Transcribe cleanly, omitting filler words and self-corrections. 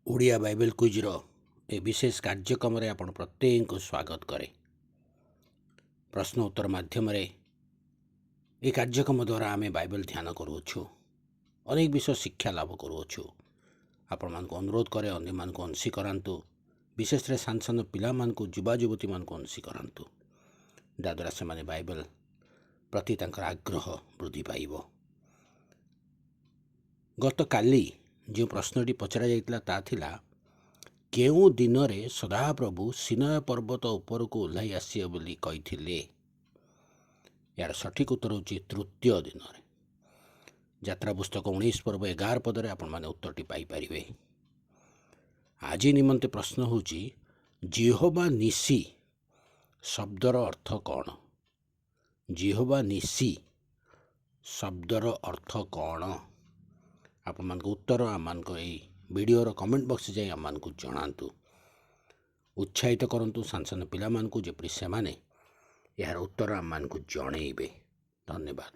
Odia Bible କୁଇଜ୍ର ଏ ବିଶେଷ କାର୍ଯ୍ୟକ୍ରମରେ ଆପଣ ପ୍ରତ୍ୟେକଙ୍କୁ ସ୍ୱାଗତ କରେ। ପ୍ରଶ୍ନ ଉତ୍ତର ମାଧ୍ୟମରେ ଏ କାର୍ଯ୍ୟକ୍ରମ ଦ୍ୱାରା ଆମେ ବାଇବେଲ ଧ୍ୟାନ କରୁଅଛୁ, ଅନେକ ବିଷୟ ଶିକ୍ଷା ଲାଭ କରୁଅଛୁ। ଆପଣମାନଙ୍କୁ ଅନୁରୋଧ କରେ ଅନ୍ୟମାନଙ୍କୁ ଅଂଶୀ କରାନ୍ତୁ, ବିଶେଷରେ ସାନ ସାନ ପିଲାମାନଙ୍କୁ ଯୁବା ଯୁବତୀମାନଙ୍କୁ ଅଂଶୀ କରାନ୍ତୁ, ଯାହାଦ୍ୱାରା ସେମାନେ ବାଇବେଲ ପ୍ରତି ତାଙ୍କର ଆଗ୍ରହ ବୃଦ୍ଧି ପାଇବ। ଗତକାଲି ଯେଉଁ ପ୍ରଶ୍ନଟି ପଚରାଯାଇଥିଲା ତାହା ଥିଲା, କେଉଁ ଦିନରେ ସଦାପ୍ରଭୁ ସିନାୟ ପର୍ବତ ଉପରକୁ ଓହ୍ଲାଇ ଆସିବେ ବୋଲି କହିଥିଲେ? ଏହାର ସଠିକ୍ ଉତ୍ତର ହେଉଛି ତୃତୀୟ ଦିନରେ। ଯାତ୍ରା ପୁସ୍ତକ 19 ପର୍ବ 11 ପଦରେ ଆପଣମାନେ ଉତ୍ତରଟି ପାଇପାରିବେ। ଆଜି ନିମନ୍ତେ ପ୍ରଶ୍ନ ହେଉଛି, ଜିହୋବା ନିସି ଶବ୍ଦର ଅର୍ଥ କ'ଣ? ଜିହୋବା ନିସି ଶବ୍ଦର ଅର୍ଥ କ'ଣ? ଆପଣମାନଙ୍କ ଉତ୍ତର ଆମମାନଙ୍କ ଏହି ଭିଡ଼ିଓର କମେଣ୍ଟ ବକ୍ସରେ ଯାଇ ଆମମାନଙ୍କୁ ଜଣାନ୍ତୁ। ଉତ୍ସାହିତ କରନ୍ତୁ ସାନ ସାନ ପିଲାମାନଙ୍କୁ, ଯେପରି ସେମାନେ ଏହାର ଉତ୍ତର ଆମମାନଙ୍କୁ ଜଣେଇବେ। ଧନ୍ୟବାଦ।